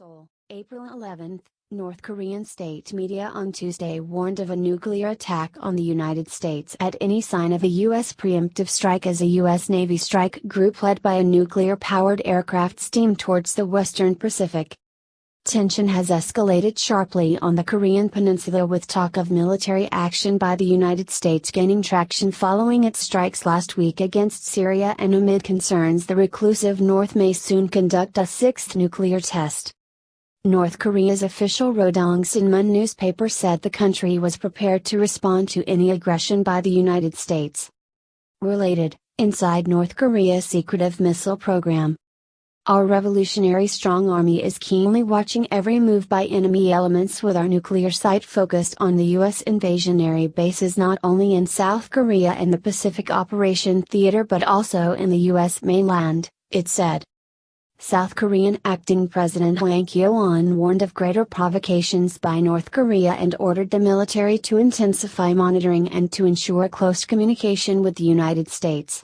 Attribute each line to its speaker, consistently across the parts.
Speaker 1: Seoul, April 11. North Korean state media on Tuesday warned of a nuclear attack on the United States at any sign of a U.S. preemptive strike as a U.S. Navy strike group led by a nuclear-powered aircraft steamed towards the western Pacific. Tension has escalated sharply on the Korean peninsula with talk of military action by the United States gaining traction following its strikes last week against Syria and amid concerns the reclusive North may soon conduct a sixth nuclear test. North Korea's official Rodong Sinmun newspaper said the country was prepared to respond to any aggression by the United States. Related, inside North Korea's secretive missile program. Our revolutionary strong army is keenly watching every move by enemy elements with our nuclear sight focused on the U.S. invasionary bases not only in South Korea and the Pacific Operation Theater but also in the U.S. mainland, it said. South Korean acting President Hwang Kyo-ahn warned of greater provocations by North Korea and ordered the military to intensify monitoring and to ensure close communication with the United States.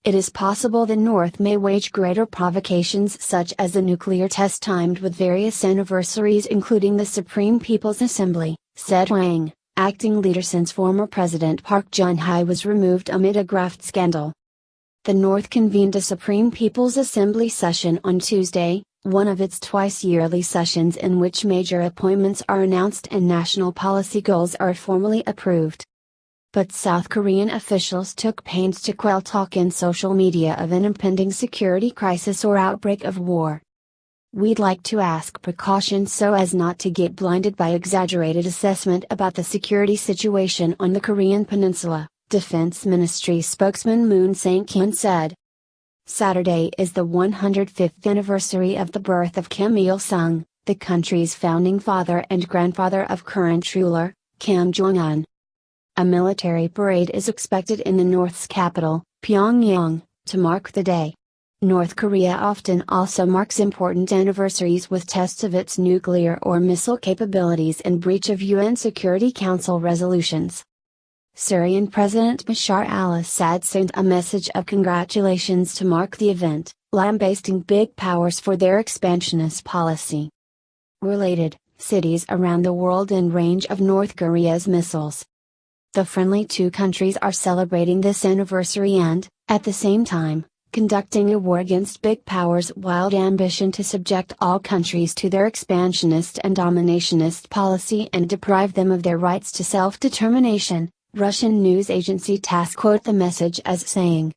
Speaker 1: It is possible the North may wage greater provocations such as a nuclear test timed with various anniversaries including the Supreme People's Assembly, said Hwang, acting leader since former President Park Geun-hye was removed amid a graft scandal. The North convened a Supreme People's Assembly session on Tuesday, one of its twice-yearly sessions in which major appointments are announced and national policy goals are formally approved. But South Korean officials took pains to quell talk in social media of an impending security crisis or outbreak of war. We'd like to ask precaution so as not to get blinded by exaggerated assessment about the security situation on the Korean peninsula, Defense Ministry spokesman Moon Sang-kyun said. Saturday is the 105th anniversary of the birth of Kim Il-sung, the country's founding father and grandfather of current ruler, Kim Jong-un. A military parade is expected in the North's capital, Pyongyang, to mark the day. North Korea often also marks important anniversaries with tests of its nuclear or missile capabilities in breach of UN Security Council resolutions. Syrian President Bashar al-Assad sent a message of congratulations to mark the event, lambasting big powers for their expansionist policy. Related, cities around the world in range of North Korea's missiles. The friendly two countries are celebrating this anniversary and, at the same time, conducting a war against big powers' wild ambition to subject all countries to their expansionist and dominationist policy and deprive them of their rights to self-determination. Russian news agency TASS quote the message as saying.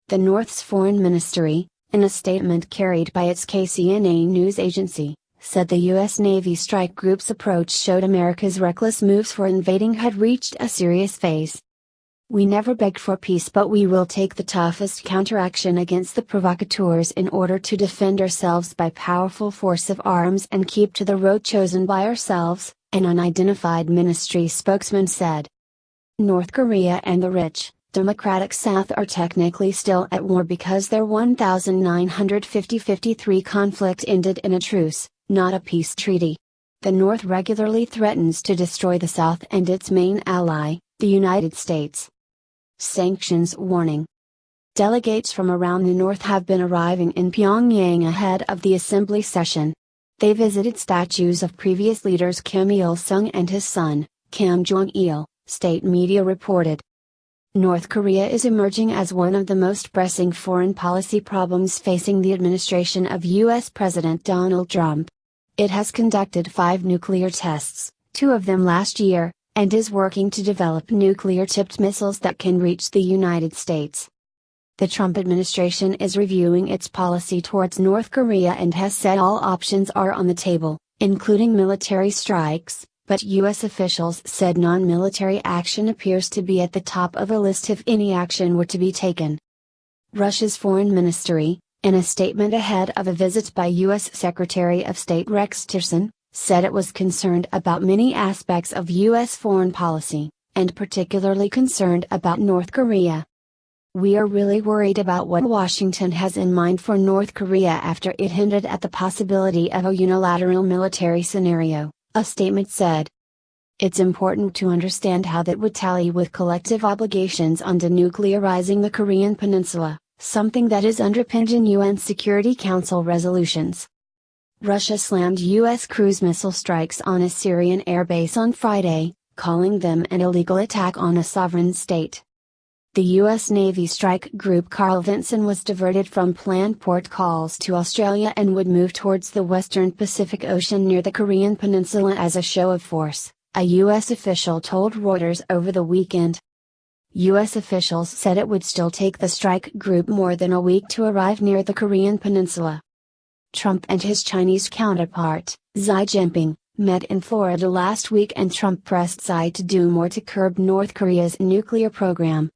Speaker 1: The North's foreign ministry, in a statement carried by its KCNA news agency, said the U.S. Navy strike group's approach showed America's reckless moves for invading had reached a serious phase. We never begged for peace but we will take the toughest counteraction against the provocateurs in order to defend ourselves by powerful force of arms and keep to the road chosen by ourselves, an unidentified ministry spokesman said. North Korea and the rich, democratic South are technically still at war because their 1953 conflict ended in a truce, not a peace treaty. The North regularly threatens to destroy the South and its main ally, the United States. Sanctions warning. Delegates from around the North have been arriving in Pyongyang ahead of the assembly session. They visited statues of previous leaders Kim Il-sung and his son, Kim Jong-il. State media reported. North Korea is emerging as one of the most pressing foreign policy problems facing the administration of U.S. President Donald Trump. It has conducted 5 nuclear tests, 2 of them last year, and is working to develop nuclear-tipped missiles that can reach the United States. The Trump administration is reviewing its policy towards North Korea and has said all options are on the table, including military strikes. But U.S. officials said non-military action appears to be at the top of a list if any action were to be taken. Russia's foreign ministry, in a statement ahead of a visit by U.S. Secretary of State Rex Tillerson, said it was concerned about many aspects of U.S. foreign policy, and particularly concerned about North Korea. We are really worried about what Washington has in mind for North Korea after it hinted at the possibility of a unilateral military scenario. A statement said. It's important to understand how that would tally with collective obligations on denuclearizing the Korean peninsula, something that is underpinned in UN Security Council resolutions. Russia slammed U.S. cruise missile strikes on a Syrian airbase on Friday, calling them an illegal attack on a sovereign state. The U.S. Navy strike group Carl Vinson was diverted from planned port calls to Australia and would move towards the western Pacific Ocean near the Korean Peninsula as a show of force, a U.S. official told Reuters over the weekend. U.S. officials said it would still take the strike group more than a week to arrive near the Korean Peninsula. Trump and his Chinese counterpart, Xi Jinping, met in Florida last week and Trump pressed Xi to do more to curb North Korea's nuclear program.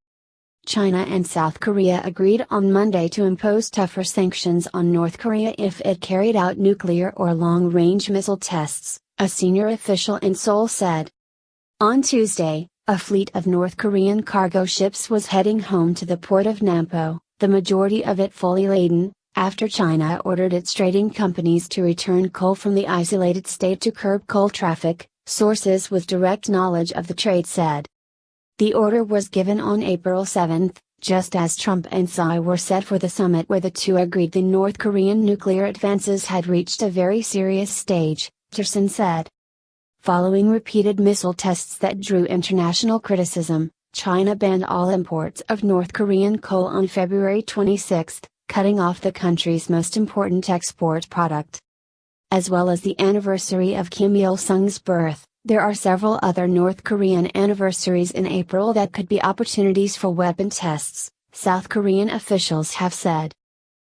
Speaker 1: China and South Korea agreed on Monday to impose tougher sanctions on North Korea if it carried out nuclear or long-range missile tests, a senior official in Seoul said. On Tuesday, a fleet of North Korean cargo ships was heading home to the port of Nampo, the majority of it fully laden, after China ordered its trading companies to return coal from the isolated state to curb coal traffic, sources with direct knowledge of the trade said. The order was given on April 7, just as Trump and Xi were set for the summit where the two agreed the North Korean nuclear advances had reached a very serious stage, Tillerson said. Following repeated missile tests that drew international criticism, China banned all imports of North Korean coal on February 26, cutting off the country's most important export product. As well as the anniversary of Kim Il-sung's birth, there are several other North Korean anniversaries in April that could be opportunities for weapon tests, South Korean officials have said.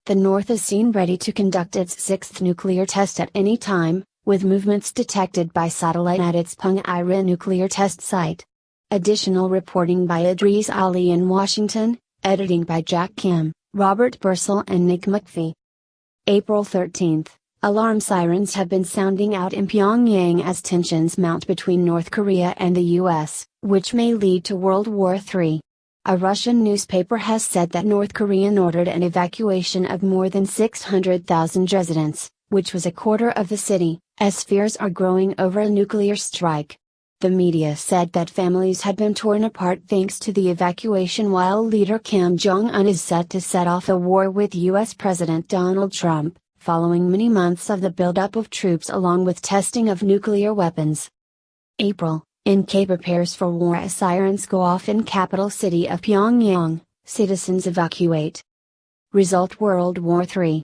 Speaker 1: The North is seen ready to conduct its sixth nuclear test at any time, with movements detected by satellite at its Punggye-ri nuclear test site. Additional reporting by Idris Ali in Washington, editing by Jack Kim, Robert Bursell and Nick McPhee. April 13. Alarm sirens have been sounding out in Pyongyang as tensions mount between North Korea and the U.S., which may lead to World War III. A Russian newspaper has said that North Korea ordered an evacuation of more than 600,000 residents, which was a quarter of the city, as fears are growing over a nuclear strike. The media said that families had been torn apart thanks to the evacuation, while leader Kim Jong-un is set to set off a war with U.S. President Donald Trump, following many months of the buildup of troops along with testing of nuclear weapons. April, NK prepares for war as sirens go off in capital city of Pyongyang, citizens evacuate. Result: World War III.